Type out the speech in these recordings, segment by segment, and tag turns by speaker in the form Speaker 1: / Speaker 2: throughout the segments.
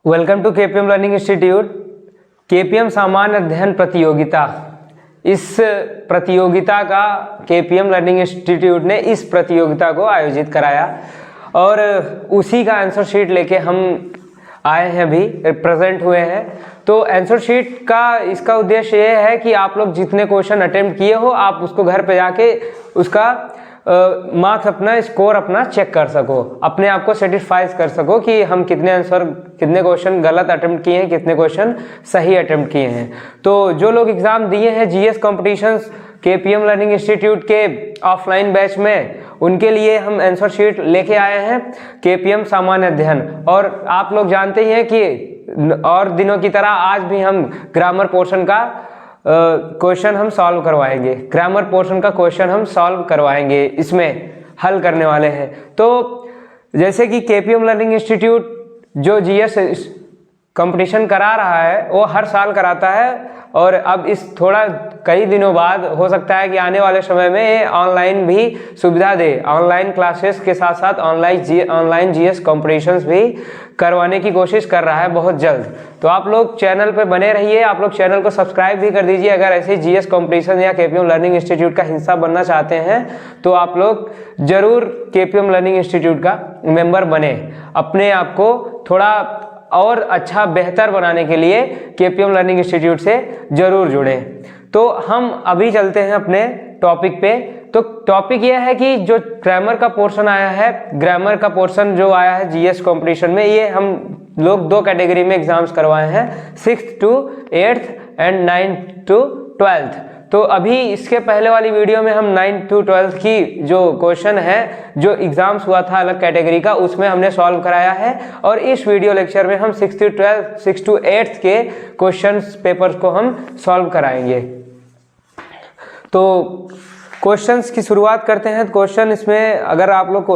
Speaker 1: Welcome to KPM learning institute. KPM सामान्य अध्ययन प्रतियोगिता, इस प्रतियोगिता का केपीएम लर्निंग इंस्टीट्यूट ने इस प्रतियोगिता को आयोजित कराया और उसी का आंसर शीट लेके हम आए हैं, अभी प्रेजेंट हुए हैं। तो आंसर शीट का इसका उद्देश्य ये है कि आप लोग जितने क्वेश्चन अटेम्प्ट किए हो आप उसको घर पे जाके उसका मार्क्स अपना स्कोर अपना चेक कर सको, अपने आप को सेटिस्फाई कर सको कि हम कितने क्वेश्चन गलत अटेम्प्ट किए हैं, कितने क्वेश्चन सही अटेम्प्ट किए हैं। तो जो लोग एग्जाम दिए हैं GS competitions KPM learning institute के ऑफलाइन बैच में, उनके लिए हम आंसर शीट लेके आए हैं केपीएम सामान्य अध्ययन। और आप लोग जानते ही हैं कि और दिनों की तरह आज भी हम ग्रामर पोर्शन का क्वेश्चन हम सॉल्व करवाएंगे, ग्रामर पोर्शन का क्वेश्चन हम सॉल्व करवाएंगे, इसमें हल करने वाले हैं। तो जैसे कि केपीएम लर्निंग इंस्टीट्यूट जो जीएस कंपटीशन करा रहा है वो हर साल कराता है और अब इस थोड़ा कई दिनों बाद हो सकता है कि आने वाले समय में ये ऑनलाइन भी सुविधा दे, ऑनलाइन क्लासेस के साथ साथ ऑनलाइन जीएस कॉम्पिटिशन्स भी करवाने की कोशिश कर रहा है बहुत जल्द। तो आप लोग चैनल पे बने रहिए, आप लोग चैनल को सब्सक्राइब भी कर दीजिए। अगर ऐसे जीएस कॉम्पिटिशन या केपीएम लर्निंग इंस्टीट्यूट का हिस्सा बनना चाहते हैं तो आप लोग जरूर केपीएम लर्निंग इंस्टीट्यूट का मेंबर बने, अपने आप को थोड़ा और अच्छा बेहतर बनाने के लिए केपीएम लर्निंग इंस्टीट्यूट से जरूर जुड़ें। तो हम अभी चलते हैं अपने टॉपिक पे। तो टॉपिक यह है कि जो ग्रामर का पोर्शन आया है, ग्रामर का पोर्शन जो आया है जीएस कंपटीशन में, ये हम लोग दो कैटेगरी में एग्जाम्स करवाए हैं, 6th to 8th and 9th to 12th। तो अभी इसके पहले वाली वीडियो में हम 9th to 12th की जो क्वेश्चन है जो एग्जाम्स हुआ था अलग कैटेगरी का, उसमें हमने सॉल्व कराया है। और इस वीडियो लेक्चर में हम 6 to 8th के क्वेश्चंस पेपर्स को हम सॉल्व कराएंगे। तो क्वेश्चंस की शुरुआत करते हैं। क्वेश्चन इसमें अगर आप लोग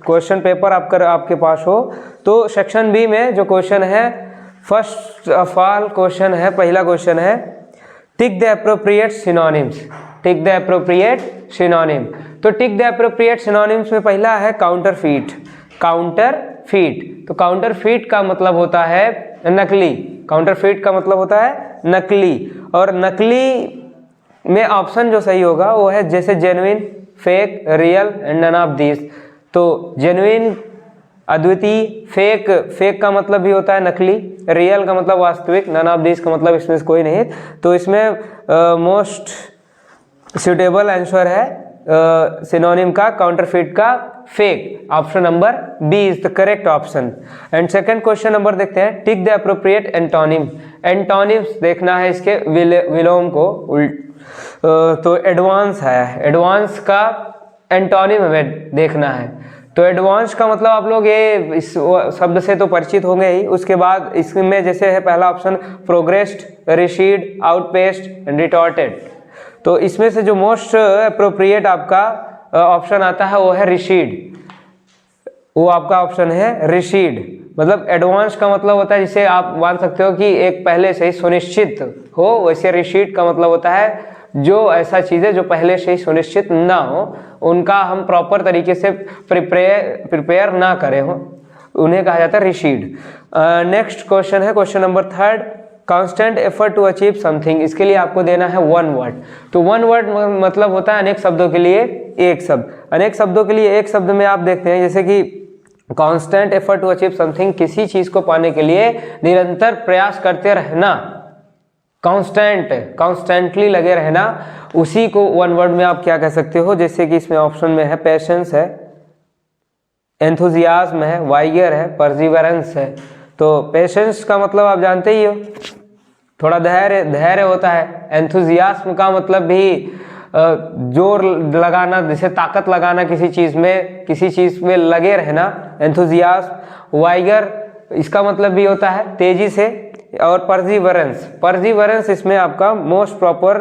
Speaker 1: क्वेश्चन पेपर आपके पास हो तो सेक्शन बी में जो क्वेश्चन है, फर्स्ट ऑफ ऑल क्वेश्चन है, पहला क्वेश्चन है टिक the appropriate synonyms. Tick the appropriate synonym. तो टिक द एप्रोप्रिएट सिनोनिम्स में पहला है काउंटरफीट। काउंटरफीट, तो काउंटरफीट का मतलब होता है नकली। काउंटरफीट का मतलब होता है नकली। और नकली में ऑप्शन जो सही होगा वो है जैसे genuine, fake, real and none of this. तो जेन्युइन अद्वितीय, फेक का मतलब भी होता है नकली, रियल का मतलब वास्तविक, नन ऑफ दिस का मतलब इसमें से कोई नहीं। तो इसमें मोस्ट सुटेबल आंसर है सिनोनिम का, काउंटरफीट का, fake. Option number B is the correct option. And second question number देखते हैं, tick the appropriate antonym. Antonyms देखना है इसके विलोम को, तो एडवांस है, एडवांस का एंटोनिम हमें देखना है। तो एडवांस का मतलब आप लोग ये इस शब्द से तो परिचित होंगे ही। उसके बाद इसमें जैसे है पहला option progressed, receded, outpaced and retorted. तो इसमें से जो मोस्ट अप्रोप्रिएट आपका ऑप्शन आता है वो है रिसीड, वो आपका ऑप्शन है रिसीड। मतलब एडवांस का मतलब होता है जिसे आप मान सकते हो कि एक पहले से ही सुनिश्चित हो, वैसे रिसीड का मतलब होता है जो ऐसा चीज़ है जो पहले से ही सुनिश्चित ना हो, उनका हम प्रॉपर तरीके से प्रिपेयर ना करें हो, उन्हें कहा जाता है रिसीड। नेक्स्ट क्वेश्चन है question number third, constant effort to achieve something. इसके लिए आपको देना है वन वर्ड। तो वन वर्ड मतलब होता है अनेक शब्दों के लिए एक शब्द। अनेक शब्दों के लिए एक शब्द में आप देखते हैं जैसे कि constant effort to achieve something, किसी चीज को पाने के लिए निरंतर प्रयास करते रहना, कॉन्स्टेंटली लगे रहना, उसी को वन वर्ड में आप क्या कह सकते हो। जैसे कि इसमें ऑप्शन में है पेशेंस है, एंथुजियाज्म है, वाइगर है, परसिवरेंस है। तो पेशेंस का मतलब आप जानते ही हो, थोड़ा धैर्य होता है। एंथुजियाज्म का मतलब भी जोर लगाना, जैसे ताकत लगाना किसी चीज में लगे रहना, एंथुजियाज्म। वाइगर इसका मतलब भी होता है तेजी से। और परसिवरेंस इसमें आपका मोस्ट प्रॉपर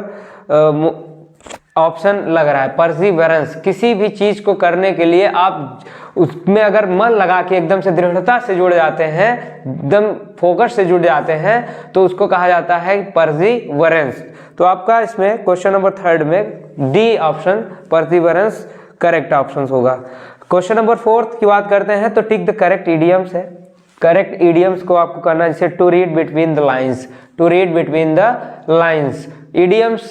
Speaker 1: ऑप्शन लग रहा है। परसिवरेंस, किसी भी चीज को करने के लिए आप उसमें अगर मन लगा के एकदम से दृढ़ता से जुड़ जाते हैं, एकदम फोकस से जुड़ जाते हैं, तो उसको कहा जाता है परसिवरेंस। तो आपका इसमें क्वेश्चन नंबर थर्ड में D option perseverance correct option होगा। क्वेश्चन नंबर फोर्थ की बात करते हैं तो टिक द करेक्ट इडियम्स है। करेक्ट ईडियम्स को आपको करना है, जैसे to read between the lines, to read between the lines. Idioms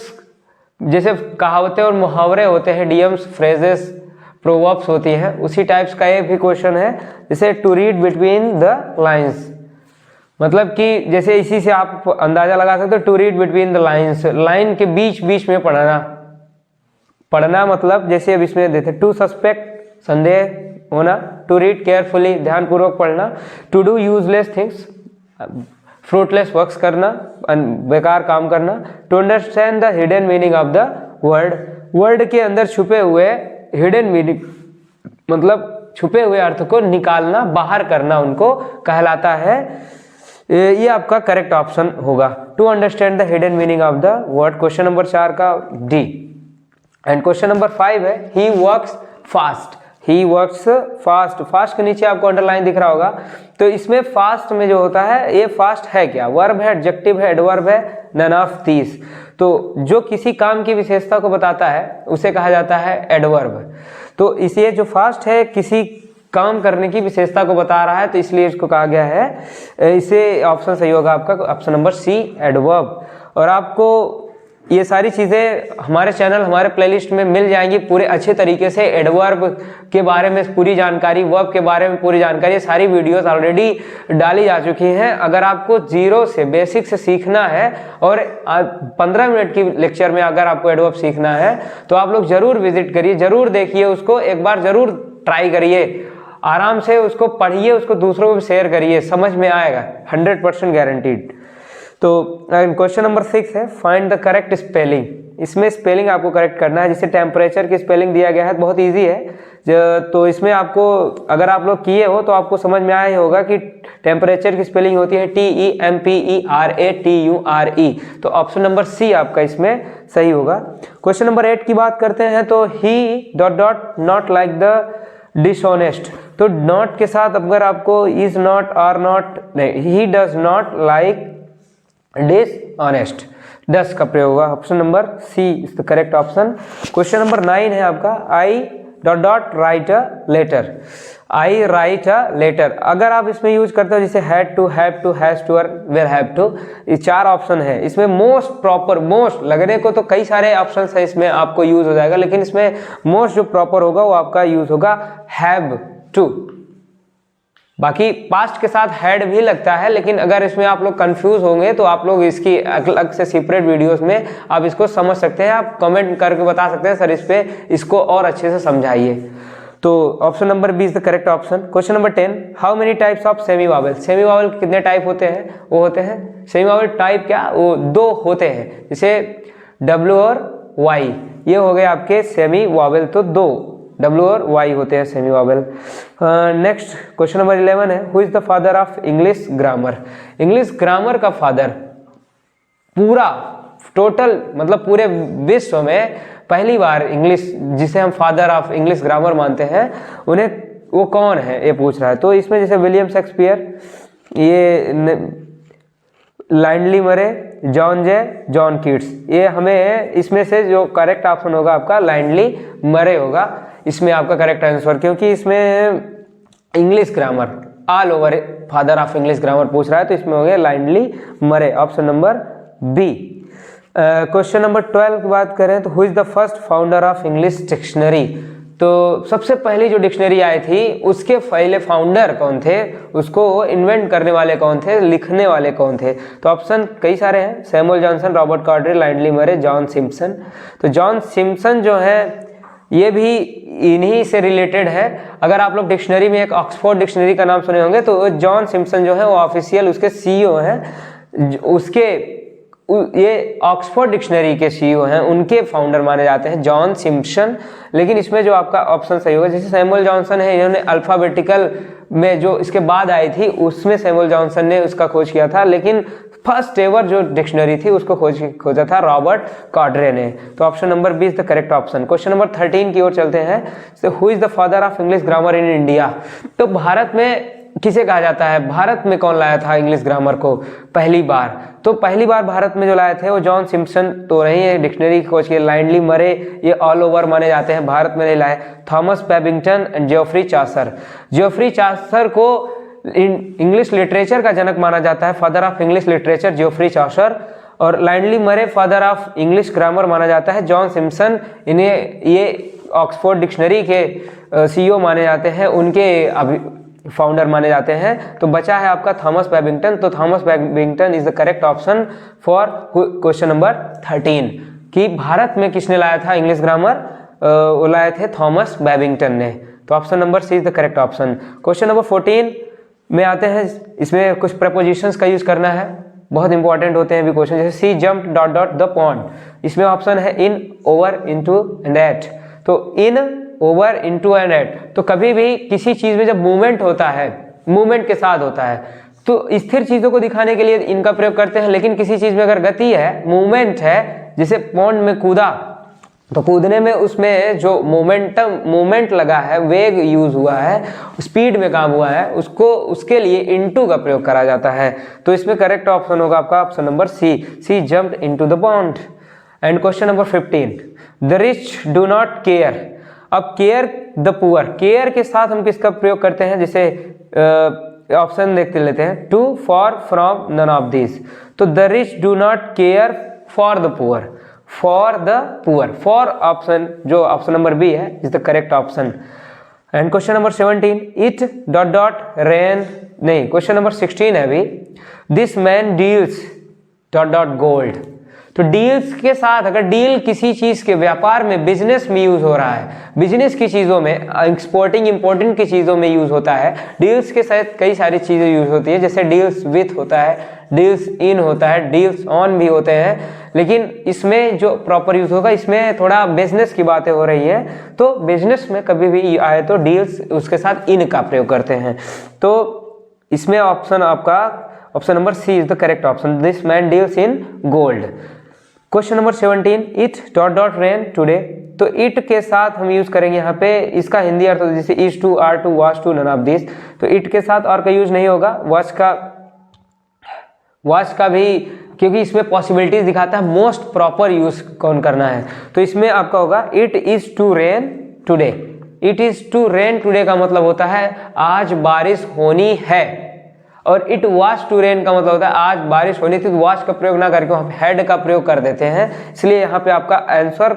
Speaker 1: जैसे कहावतें और मुहावरे होते हैं, इडियम्स, फ्रेजेस, प्रोवर्ब्स होती हैं, उसी टाइप्स का ये भी क्वेश्चन है, जैसे to read between the lines, मतलब कि जैसे इसी से आप अंदाजा लगा सकते हो, to read between the lines, line के बीच बीच में पढ़ना, पढ़ना मतलब जैसे अब इसमें देते टू सस्पेक्ट, संदेह होना, टू रीड केयरफुली, ध्यानपूर्वक पढ़ना, to do useless things, fruitless works करना, बेकार काम करना, to understand the hidden meaning of the word, word के अंदर छुपे हुए हिडन मीनिंग मतलब छुपे हुए अर्थ को निकालना, बाहर करना, उनको कहलाता है। ये आपका करेक्ट ऑप्शन होगा, to understand the hidden meaning of the word, question number 4 का डी। एंड क्वेश्चन नंबर 5 है he works fast, he works fast, fast के नीचे आपको अंडरलाइन दिख रहा होगा, तो इसमें फास्ट में जो होता है, ये फास्ट है क्या, वर्ब है, एडजेक्टिव है, एडवर्ब है, नन ऑफ दीस। तो जो किसी काम की विशेषता को बताता है उसे कहा जाता है एडवर्ब। तो इसलिए जो फास्ट है किसी काम करने की विशेषता को बता रहा है, तो इसलिए इसको कहा गया है, इसे ऑप्शन सही होगा आपका ऑप्शन नंबर सी, एडवर्ब। और आपको ये सारी चीज़ें हमारे चैनल, हमारे प्लेलिस्ट में मिल जाएंगी पूरे अच्छे तरीके से, एडवर्ब के बारे में पूरी जानकारी, वर्ब के बारे में पूरी जानकारी, ये सारी वीडियोस ऑलरेडी डाली जा चुकी हैं। अगर आपको जीरो से, बेसिक से सीखना है और 15 मिनट की लेक्चर में अगर आपको एडवर्ब सीखना है तो आप लोग जरूर विजिट करिए, जरूर देखिए उसको, एक बार जरूर ट्राई करिए, आराम से उसको पढ़िए, उसको दूसरों को भी शेयर करिए, समझ में आएगा 100% गारंटीड। तो क्वेश्चन नंबर 6 है फाइंड द करेक्ट स्पेलिंग, इसमें स्पेलिंग आपको करेक्ट करना है। जैसे टेम्परेचर की स्पेलिंग दिया गया है, बहुत इजी है, तो इसमें आपको अगर आप लोग किए हो तो आपको समझ में आया ही होगा कि टेम्परेचर की स्पेलिंग होती है TEMPERATURE, तो ऑप्शन नंबर सी आपका इसमें सही होगा। क्वेश्चन नंबर 8 की बात करते हैं, तो he ... not like the dishonest, तो नॉट के साथ अगर आपको इज नॉट, आर नॉट, नहीं, he does not like dishonest, does का प्रयोग होगा, option number C is the correct option. Question number 9 है आपका I ... write a letter, I write a letter, अगर आप इसमें यूज करते हो जैसे had to, have to, has to और विल हैव टू, ये 4 ऑप्शन है। इसमें मोस्ट प्रॉपर, मोस्ट लगने को तो कई सारे ऑप्शन है इसमें आपको यूज हो जाएगा, लेकिन इसमें मोस्ट जो प्रॉपर होगा वो आपका यूज होगा हैव टू। बाकी पास्ट के साथ हैड भी लगता है, लेकिन अगर इसमें आप लोग कंफ्यूज होंगे तो आप लोग इसकी अलग से सेपरेट वीडियोस में आप इसको समझ सकते हैं, आप कमेंट करके बता सकते हैं सर इस पे इसको और अच्छे से समझाइए। तो option number B is the correct option. Question number 10 how many types of semi vowel, semi vowel कितने टाइप होते हैं, वो होते हैं सेमी वावल टाइप क्या, वो 2 होते हैं, जैसे W और Y, ये हो गए आपके सेमी वावल, तो 2 W और Y होते हैं semi vowel. Next question number 11 है who is the father of English grammar, English grammar का फादर पूरा टोटल मतलब पूरे विश्व में पहली बार इंग्लिश, जिसे हम फादर ऑफ इंग्लिश ग्रामर मानते हैं, उन्हें वो कौन है ये पूछ रहा है। तो इसमें जैसे विलियम शेक्सपियर, ये लाइनली मरे, जॉन जे, जॉन कीट्स, ये हमें इसमें से जो करेक्ट ऑप्शन होगा आपका लाइनली मरे होगा इसमें आपका करेक्ट आंसर, क्योंकि इसमें English grammar all over father of English grammar पूछ रहा है, तो इसमें हो गया Lindley Murray, option number B. Question number 12 की बात करें तो who is the first founder of English dictionary, तो सबसे पहली जो डिक्शनरी आई थी उसके पहले फाउंडर कौन थे, उसको इन्वेंट करने वाले कौन थे, लिखने वाले कौन थे। तो ऑप्शन कई सारे हैं, सैमुअल जॉनसन, रॉबर्ट कॉर्डरी, लाइनली मरे, जॉन सिम्पसन। तो जॉन सिम्पसन जो है ये भी इन्हीं से रिलेटेड है। अगर आप लोग डिक्शनरी में एक ऑक्सफोर्ड डिक्शनरी का नाम सुने होंगे तो जॉन सिम्पसन जो है वो ऑफिशियल उसके सीईओ हैं, उसके ये ऑक्सफोर्ड डिक्शनरी के सीईओ हैं, उनके फाउंडर माने जाते हैं जॉन सिम्पसन। लेकिन इसमें जो आपका ऑप्शन सही होगा, जैसे सैमुअल जॉनसन है, इन्होंने अल्फाबेटिकल में जो इसके बाद आई थी उसमें सैमुअल जॉनसन ने उसका खोज किया था, लेकिन फर्स्ट एवर जो डिक्शनरी थी उसको खोजा था रॉबर्ट कॉर्डरे ने। तो option number B is the correct option. Question number 13 की ओर चलते हैं, तो who is the father of English grammar in India, तो भारत में किसे कहा जाता है, भारत में कौन लाया था इंग्लिश ग्रामर को पहली बार, तो पहली बार भारत में जो लाए थे वो जॉन सिम्पसन तो नहीं है, डिक्शनरी खोज के लाइनली मरे ये ऑल ओवर माने जाते हैं, भारत में नहीं लाए। Thomas Babington and Geoffrey Chaucer, Geoffrey Chaucer को इंग्लिश लिटरेचर का जनक माना जाता है, father of English literature Geoffrey Chaucer. और लैंडली मरे फादर ऑफ इंग्लिश ग्रामर माना जाता है, जॉन सिम्पसन इन्हें ये ऑक्सफोर्ड डिक्शनरी के सीईओ माने जाते हैं, उनके फाउंडर माने जाते हैं। तो बचा है आपका थॉमस बैबिंगटन। तो Thomas Babington is the correct option for question number 13 कि भारत में किसने लाया था इंग्लिश ग्रामर, वो लाए थे थॉमस बैबिंगटन ने। तो option number C is the correct option. Question number 14 में आते हैं, इसमें कुछ प्रपोजिशंस का यूज करना है, बहुत इंपॉर्टेंट होते हैं भी क्वेश्चन, जैसे see jump dot dot the pond, इसमें ऑप्शन है in, over, into and at. तो in, over, into and at, तो कभी भी किसी चीज में जब मूवमेंट होता है, मूवमेंट के साथ होता है, तो स्थिर चीजों को दिखाने के लिए इनका प्रयोग करते हैं। लेकिन किसी चीज में अगर गति है, मूवमेंट है, जैसे पॉन्ड में कूदा, तो कूदने में उसमें जो मूवमेंट लगा है, वेग यूज हुआ है, स्पीड में काम हुआ है, उसको उसके लिए इनटू का प्रयोग करा जाता है। तो इसमें करेक्ट ऑप्शन होगा आपका option number C jumped into the pond. And question number 15, the rich do not care. अब केयर द पुअर, केयर के साथ हम किसका प्रयोग करते हैं, जैसे ऑप्शन देखते लेते हैं, to, for, from, none of this. तो the rich do not care for the poor, for the poor, for option जो ऑप्शन नंबर बी है is the correct option. And question number 17, it dot dot rain, नहीं question number 16 है अभी, this man deals dot dot gold. तो deals के साथ अगर deal किसी चीज के व्यापार में, बिजनेस में यूज हो रहा है, बिजनेस की चीजों में, एक्सपोर्टिंग इंपोर्टिंग की चीजों में यूज होता है, डील्स के साथ कई सारी चीजें यूज होती है, जैसे डील्स विथ होता है, डील्स इन होता है, डील्स ऑन भी होते हैं। लेकिन इसमें जो प्रॉपर यूज होगा, इसमें थोड़ा बिजनेस की बातें हो रही है, तो बिजनेस में कभी भी आए तो डील्स उसके साथ इन का प्रयोग करते हैं। तो इसमें ऑप्शन आपका option number C is the correct option, this man deals in gold. Question number 17, it dot dot rain today. तो इट के साथ हम यूज करेंगे यहाँ पे, इसका हिंदी अर्थ जैसे is to, are to, was to, none of this. तो इट के साथ और का यूज नहीं होगा, वाज का भी, क्योंकि इसमें पॉसिबिलिटीज दिखाता है मोस्ट प्रॉपर यूज कौन करना है। तो इसमें आपका होगा it is to rain today. It is to rain today का मतलब होता है आज बारिश होनी है, और इट वाज टू रेन का मतलब होता है आज बारिश होनी थी। तो वाज का प्रयोग ना करके वहां हेड का प्रयोग कर देते हैं, इसलिए यहाँ पे आपका आंसर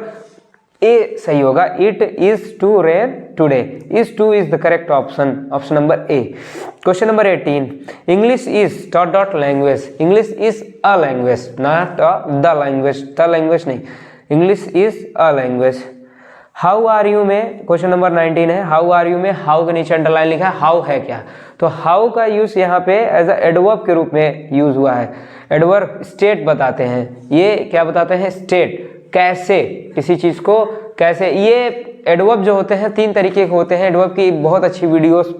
Speaker 1: ए सही होगा, it is to rain today. Is to is the correct option, option number A. Question number 18, English is dot dot language. English is a language, not the language, the language नहीं, English is a language. How are you में question number 19 है, how are you में how के नीचे underline लिखा है, how है क्या। तो हाउ का यूज यहाँ पे एज अ एडवर्ब के रूप में यूज हुआ है। एडवर्ब स्टेट बताते हैं, ये क्या बताते हैं, स्टेट, कैसे, किसी चीज को कैसे। ये एडवर्ब जो होते हैं 3 तरीके के होते हैं। एडवर्ब की बहुत अच्छी वीडियोस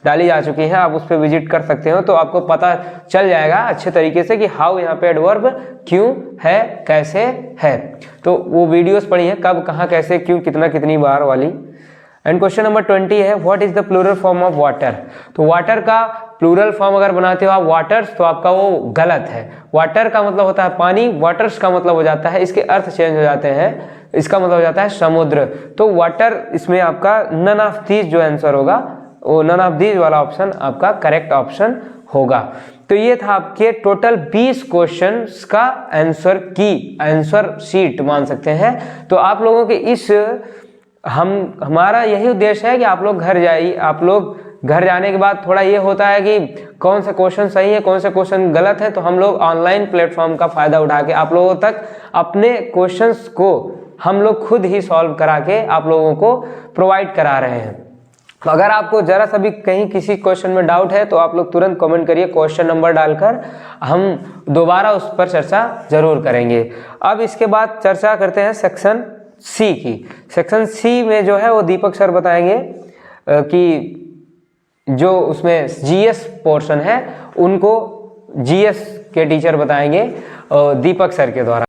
Speaker 1: डाली जा चुकी हैं, आप उस पर विजिट कर सकते हो, तो आपको पता चल जाएगा अच्छे तरीके से कि हाउ यहाँ पे एडवर्ब क्यों है, कैसे है। तो वो वीडियोस पढ़ी है, कब, कहाँ, कैसे, क्यों, कितना, कितनी बार वाली। एंड क्वेश्चन नंबर 20 है, what is the plural form of water. तो वाटर का प्लूरल फॉर्म अगर बनाते हो आप वाटर्स, तो आपका वो गलत है। वाटर का मतलब होता है पानी, वाटर्स का मतलब हो जाता है, इसके अर्थ चेंज हो जाते हैं, इसका मतलब हो जाता है समुद्र। तो वाटर, इसमें आपका नन ऑफ दीज जो आंसर होगा, वो नन ऑफ दीज वाला ऑप्शन आपका करेक्ट ऑप्शन होगा। तो ये था आपके टोटल 20 क्वेश्चंस का आंसर शीट मान सकते हैं। तो आप लोगों के इस हमारा यही उद्देश्य है कि आप लोग घर जाइए, आप लोग घर जाने के बाद थोड़ा ये होता है कि कौन सा क्वेश्चन सही है, कौन सा क्वेश्चन गलत है, तो हम लोग ऑनलाइन प्लेटफॉर्म का फायदा उठा के आप लोगों तक अपने क्वेश्चंस को हम लोग खुद ही सॉल्व करा के आप लोगों को प्रोवाइड करा रहे हैं। तो अगर आपको जरा सा भी कहीं किसी क्वेश्चन में डाउट है तो आप लोग तुरंत कमेंट करिए, क्वेश्चन नंबर डालकर हम दोबारा उस पर चर्चा जरूर करेंगे। अब इसके बाद चर्चा करते हैं सेक्शन सी की। सेक्शन सी में जो है वो दीपक सर बताएंगे कि जो उसमें जीएस पोर्शन है उनको जीएस के टीचर बताएंगे दीपक सर के द्वारा।